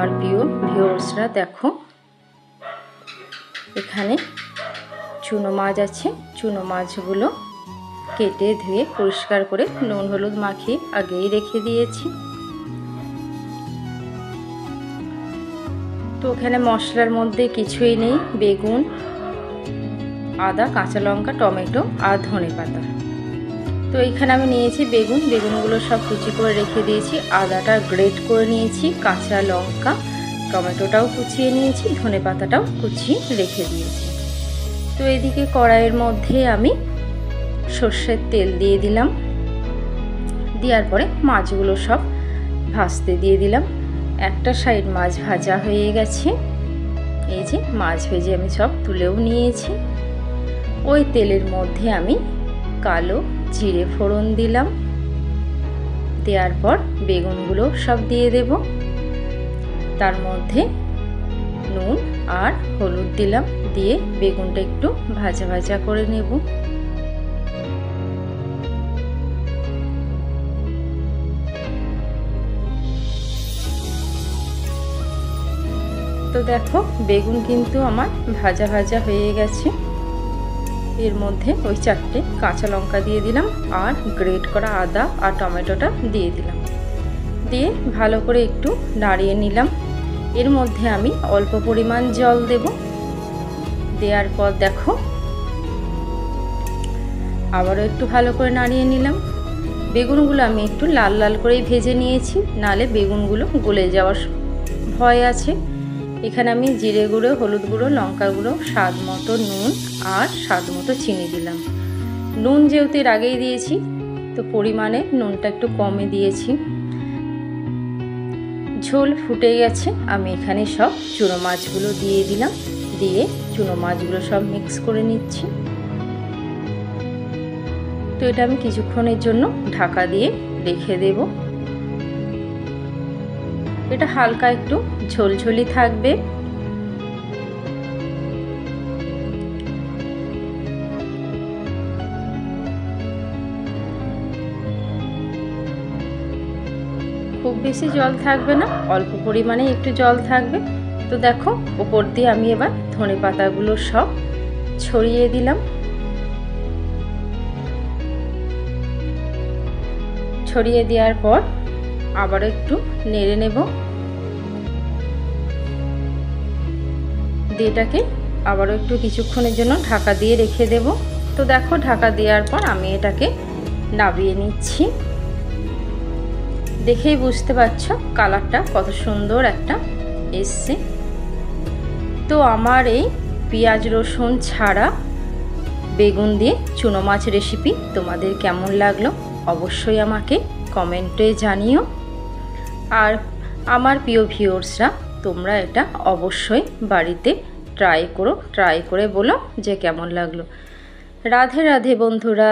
আমার প্রিয় ভিউয়ার্সরা দেখো এখানে চুনো মাছ আছে। চুনো মাছগুলো কেটে ধুয়ে পরিষ্কার করে নুন হলুদ মাখিয়ে আগেই রেখে দিয়েছি। তো এখানে মশলার মধ্যে কিছুই নেই, বেগুন, আদা, কাঁচা লঙ্কা, টমেটো আর ধনেপাতা। তো এইখানে আমি নিয়েছি বেগুনগুলো সব কুচি করে রেখে দিয়েছি, আদাটা গ্রেট করে নিয়েছি, কাঁচা লঙ্কা, টমেটোটাও কুচিয়ে নিয়েছি, ধনেপাতাটাও কুচিয়ে রেখে দিয়েছি। তো এদিকে কড়াইয়ের মধ্যে আমি সর্ষের তেল দিয়ে দিলাম। দেওয়ার পরে মাছগুলো সব ভাজতে দিয়ে দিলাম। একটা সাইড মাছ ভাজা হয়ে গেছে। এই যে মাছ ভেজে আমি সব তুলেও নিয়েছি। ওই তেলের মধ্যে আমি কালো জিরে ফোড়ন দিলাম। দেওয়ার পর বেগুনগুলো সব দিয়ে দেব। তার মধ্যে নুন আর হলুদ দিলাম, দিয়ে বেগুনটা একটু ভাজা ভাজা করে নেব। তো দেখো বেগুন কিন্তু আমার ভাজা ভাজা হয়ে গেছে। এর মধ্যে ওই 4টে কাঁচা লঙ্কা দিয়ে দিলাম আর গ্রেট করা আদা আর টমেটোটা দিয়ে দিলাম। দিয়ে ভালো করে একটু নাড়িয়ে নিলাম। এর মধ্যে আমি অল্প পরিমাণ জল দেব। দেওয়ার পর দেখো আবারও একটু ভালো করে নাড়িয়ে নিলাম। বেগুনগুলো আমি একটু লাল লাল করেই ভেজে নিয়েছি, নালে বেগুনগুলো গলে যাওয়ার ভয় আছে। এখানে আমি জিরে গুঁড়ো, হলুদ গুঁড়ো, লঙ্কা গুঁড়ো, স্বাদ মতো নুন আর স্বাদ মতো চিনি দিলাম। নুন যেহেতু এর আগেই দিয়েছি তো পরিমাণে নুনটা একটু কমে দিয়েছি। ঝোল ফুটে গেছে, আমি এখানে সব চুনো মাছগুলো দিয়ে দিলাম। দিয়ে চুনো মাছগুলো সব মিক্স করে নিচ্ছি। তো এটা আমি কিছুক্ষণের জন্য ঢাকা দিয়ে রেখে দেব। এটা হালকা একটু ঝোলঝোলি থাকবে। খুব বেশি জল থাকবে না, অল্প পরিমাণে একটু জল থাকবে। তো দেখো উপর দিয়ে আমি এবার ধনেপাতাগুলো সব ছড়িয়ে দিলাম। ছড়িয়ে দেওয়ার পর আবারও একটু নেড়ে নেব। এটাকে আবারও একটু কিছুক্ষণের জন্য ঢাকা দিয়ে রেখে দেব। তো দেখো ঢাকা দেওয়ার পর আমি এটাকে নামিয়ে নিচ্ছি। দেখেই বুঝতে পারছো কালারটা কত সুন্দর একটা এসছে। তো আমার এই পেঁয়াজ রসুন ছাড়া বেগুন দিয়ে চুনো মাছ রেসিপি তোমাদের কেমন লাগলো অবশ্যই আমাকে কমেন্টে জানিও। আর আমার প্রিয় ভিউয়ার্সরা তোমরা এটা অবশ্যই বাড়িতে ট্রাই করো, ট্রাই করে বলো যে কেমন লাগলো। রাধে রাধে বন্ধুরা।